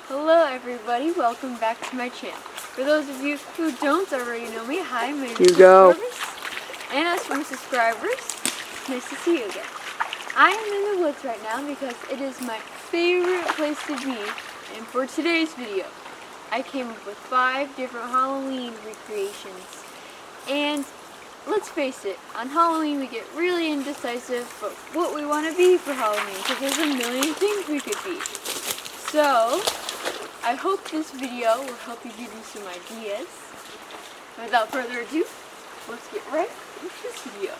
Hello everybody, welcome back to my channel. For those of you who don't already know me, hi, my name is Zorbas. And as for my subscribers, nice to see you again. I am in the woods right now because it is my favorite place to be. And for today's video, I came up with 5 different Halloween recreations. And let's face it, on Halloween we get really indecisive about what we want to be for Halloween because there's a million things we could be. So, I hope this video will help you give me some ideas. Without further ado, let's get right into this video.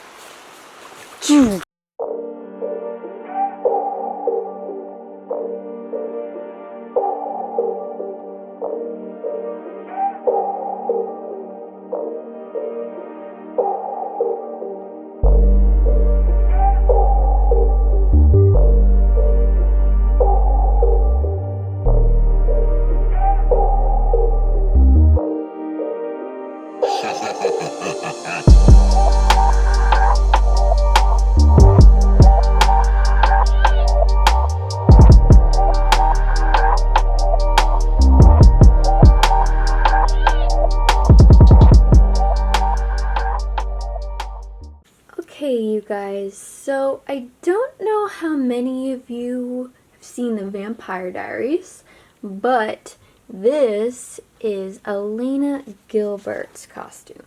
Okay, you guys, so I don't know how many of you have seen the Vampire Diaries, but this is Elena Gilbert's costume.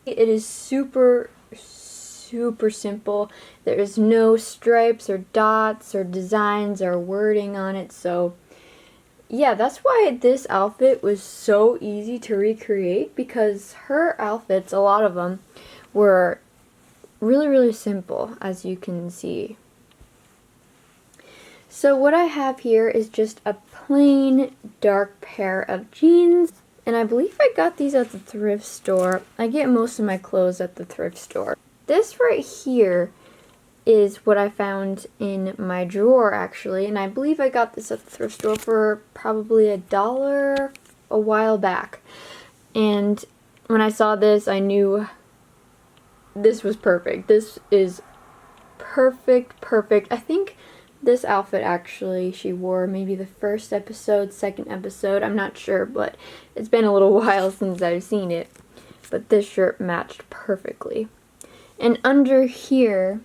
It is super simple. There is no stripes or dots or designs or wording on it, so yeah, that's why this outfit was so easy to recreate, because her outfits, a lot of them, were really simple, as you can see. So what I have here is just a plain dark pair of jeans, and I believe I got these at the thrift store. I get most of my clothes at the thrift store. This right here is what I found in my drawer, actually, and I believe I got this at the thrift store for probably $1 a while back. And when I saw this, I knew this was perfect. This is perfect. I think this outfit actually she wore maybe the first episode, second episode, I'm not sure, but it's been a little while since I've seen it. But this shirt matched perfectly. And under here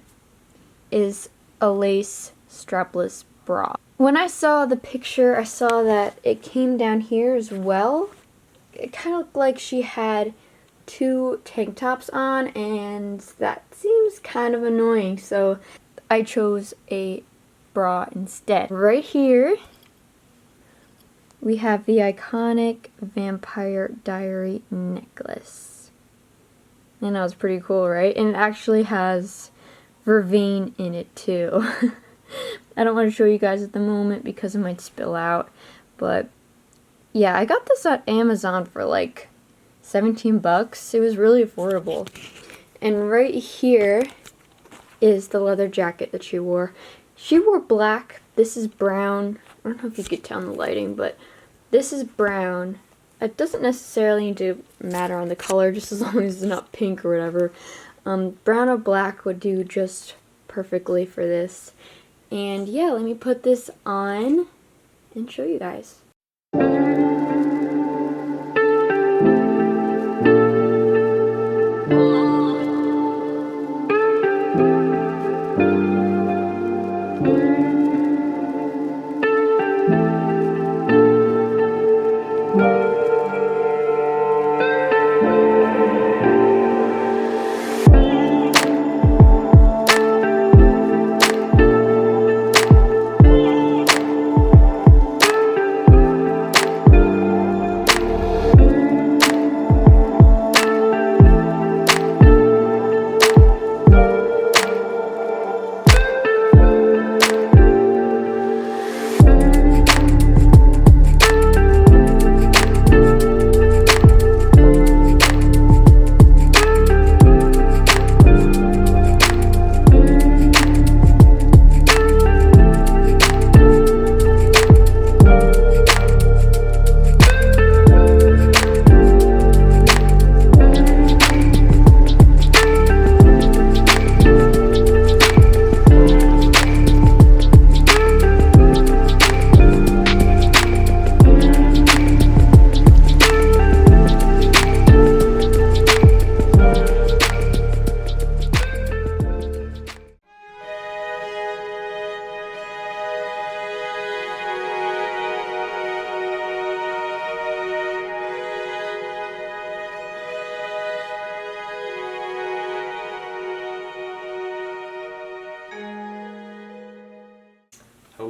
is a lace strapless bra. When I saw the picture, I saw that it came down here as well. It kind of looked like she had 2 tank tops on, and that seems kind of annoying, so I chose a bra instead. Right here we have the iconic Vampire Diary necklace, and that was pretty cool, right? And it actually has vervain in it too. I don't want to show you guys at the moment because it might spill out, but yeah, I got this at Amazon for like 17 bucks. It was really affordable. And right here is the leather jacket that she wore. She wore black. This is brown. I don't know if you could tell in the lighting, but this is brown. It doesn't necessarily need to matter on the color, just as long as it's not pink or whatever. Brown or black would do just perfectly for this. And yeah, let me put this on and show you guys.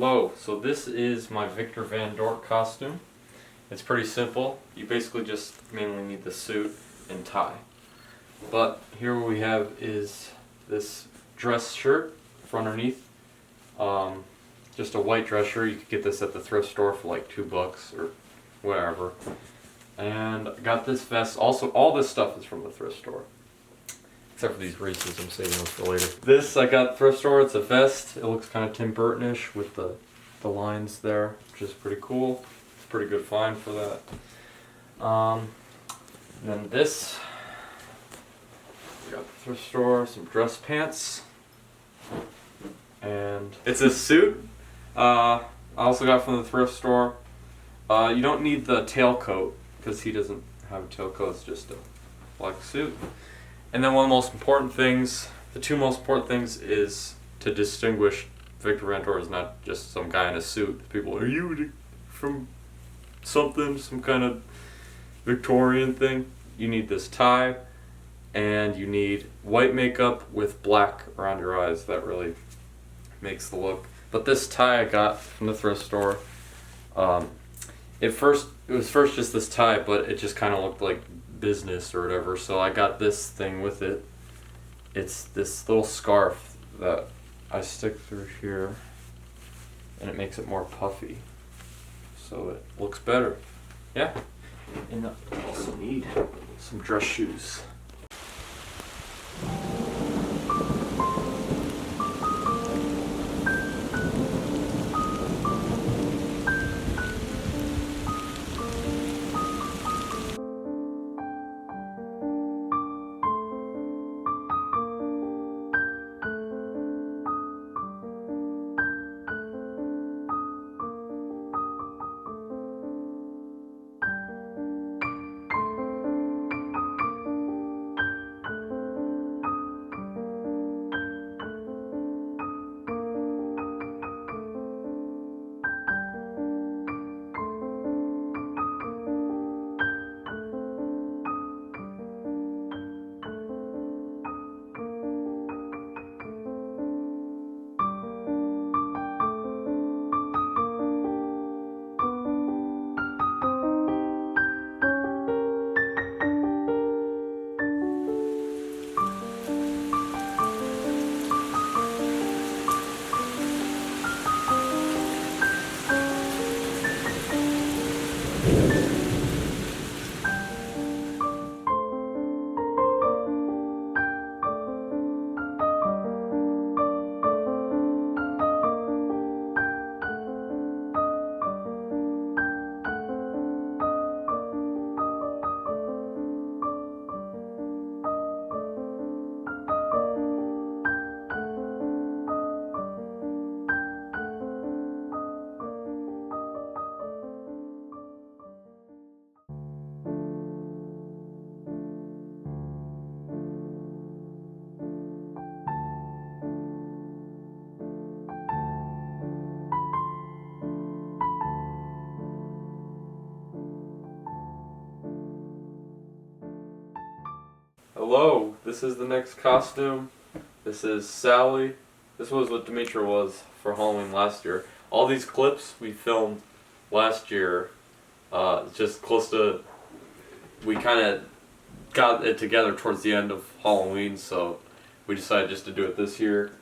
Hello, so this is my Victor Van Dort costume. It's pretty simple. You basically just mainly need the suit and tie. But here what we have is this dress shirt for underneath. Just a white dress shirt. You could get this at the thrift store for like $2 or whatever. And I got this vest. Also, all this stuff is from the thrift store. Except for these races, I'm saving those for later. This I got thrift store. It's a vest. It looks kind of Tim Burton-ish with the lines there, which is pretty cool. It's a pretty good find for that. Then this, got the thrift store, some dress pants, and it's a suit. I also got from the thrift store. You don't need the tailcoat because he doesn't have a tailcoat. It's just a black suit. And then one of the most important things, the two most important things, is to distinguish Victor Van Dort is not just some guy in a suit. People, are you from something, some kind of Victorian thing? You need this tie, and you need white makeup with black around your eyes. That really makes the look. But this tie I got from the thrift store. It was first just this tie, but it just kind of looked like business or whatever, so I got this thing with it. It's this little scarf that I stick through here, and it makes it more puffy, so it looks better. Yeah, and I also need some dress shoes. Hello, this is the next costume. This is Sally. This was what Demetra was for Halloween last year. All these clips we filmed last year, just close to, we kind of got it together towards the end of Halloween, so we decided just to do it this year.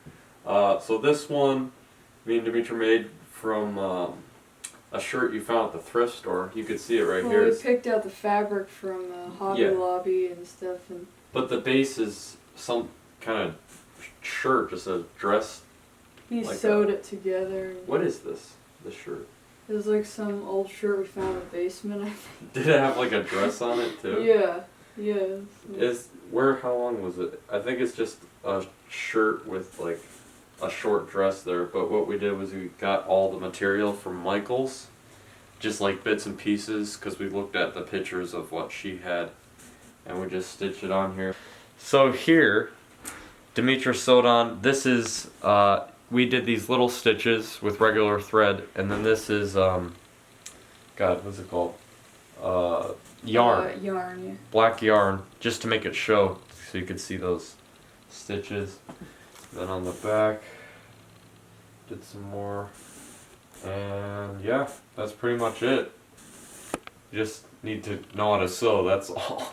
So this one, me and Demetra made from a shirt you found at the thrift store. You could see it right here. We picked out the fabric from Hobby Lobby and stuff. But the base is some kind of shirt, just a dress. He sewed it together. What is this shirt? It was like some old shirt we found in the basement, I think. Did it have like a dress on it too? Yeah. How long was it? I think it's just a shirt with like a short dress there, but what we did was we got all the material from Michael's, just like bits and pieces, because we looked at the pictures of what she had, and we just stitched it on here. So here, Demetra sewed on, this is, we did these little stitches with regular thread, and then this is, God, what's it called? Yarn. Yarn, yeah. Black yarn, just to make it show, so you could see those stitches. Then on the back, did some more And yeah, that's pretty much it. You just need to know how to sew, that's all.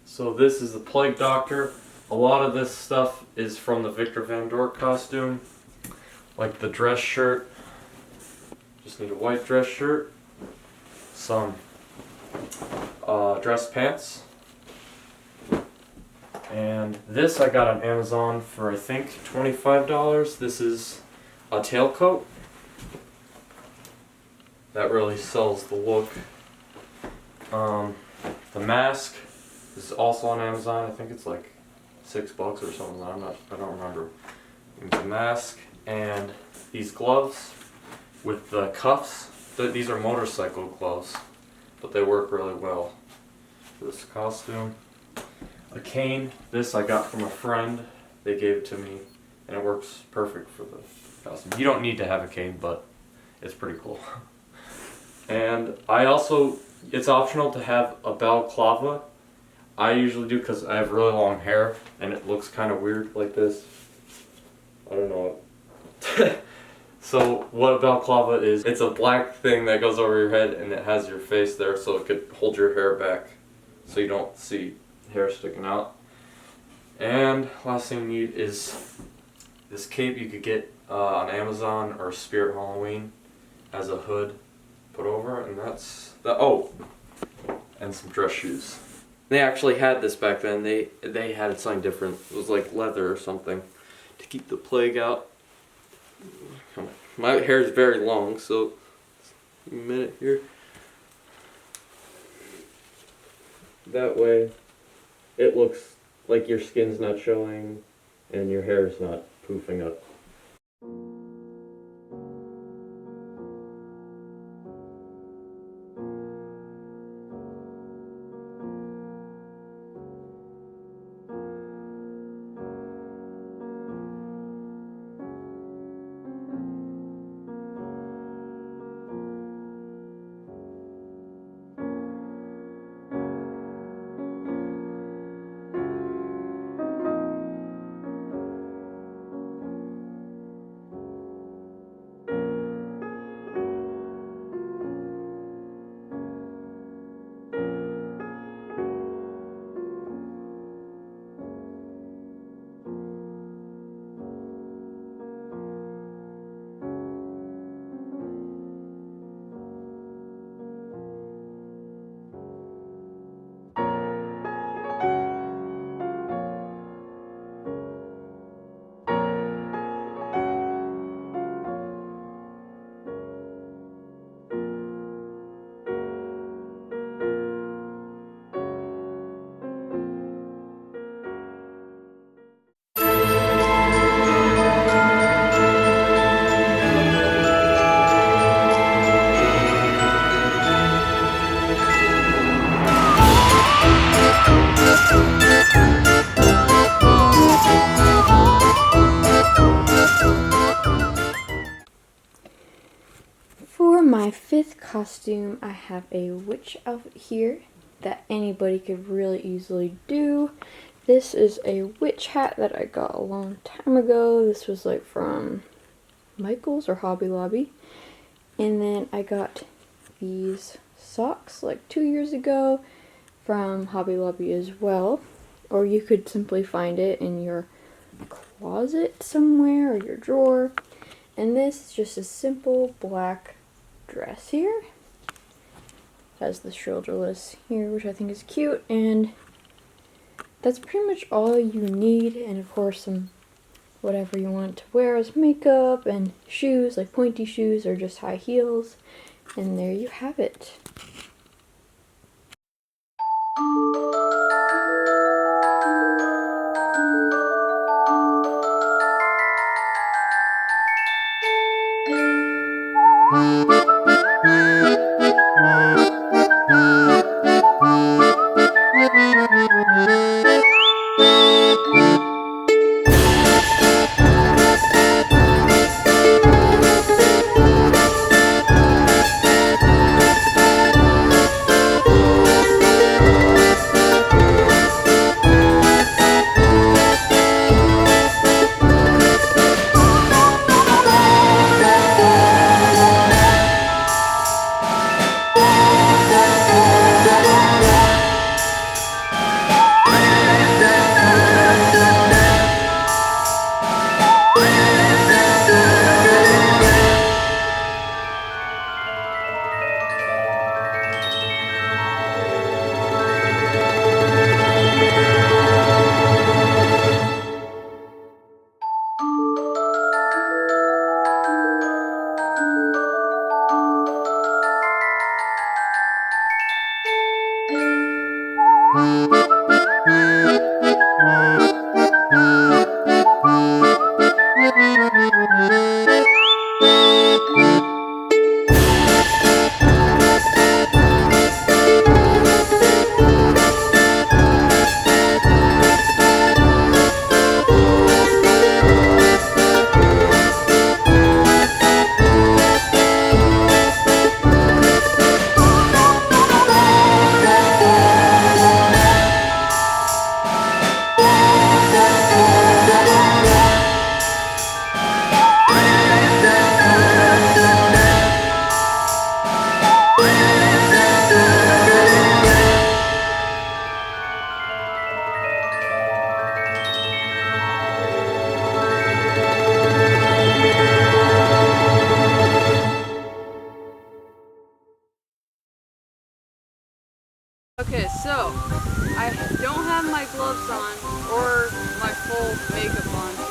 So this is the Plague Doctor. A lot of this stuff is from the Victor Van Dorp costume. Like the dress shirt. Just need a white dress shirt. Some dress pants. And this I got on Amazon for I think $25. This is a tailcoat. That really sells the look. The mask is also on Amazon. I think it's like $6 or something. I don't remember. The mask and these gloves with the cuffs. These are motorcycle gloves, but they work really well for this costume. A cane. This I got from a friend. They gave it to me, and it works perfect for the costume. You don't need to have a cane, but it's pretty cool. And I also, it's optional to have a balaclava. I usually do because I have really long hair and it looks kind of weird like this. I don't know. So what a balaclava is, it's a black thing that goes over your head and it has your face there so it could hold your hair back so you don't see hair sticking out. And last thing you need is this cape you could get on Amazon or Spirit Halloween as a hood put over, and that's the and some dress shoes. They actually had this back then. They had something different. It was like leather or something to keep the plague out. My hair is very long, so a minute here. That way, it looks like your skin's not showing and your hair is not poofing up. For my 5th costume, I have a witch outfit here that anybody could really easily do. This is a witch hat that I got a long time ago. This was like from Michael's or Hobby Lobby. And then I got these socks like 2 years ago from Hobby Lobby as well. Or you could simply find it in your closet somewhere or your drawer. And this is just a simple black dress here. Has the shoulderless here, which I think is cute, and that's pretty much all you need. And of course some whatever you want to wear as makeup, and shoes, like pointy shoes or just high heels, and there you have it. Okay, so I don't have my gloves on or my full makeup on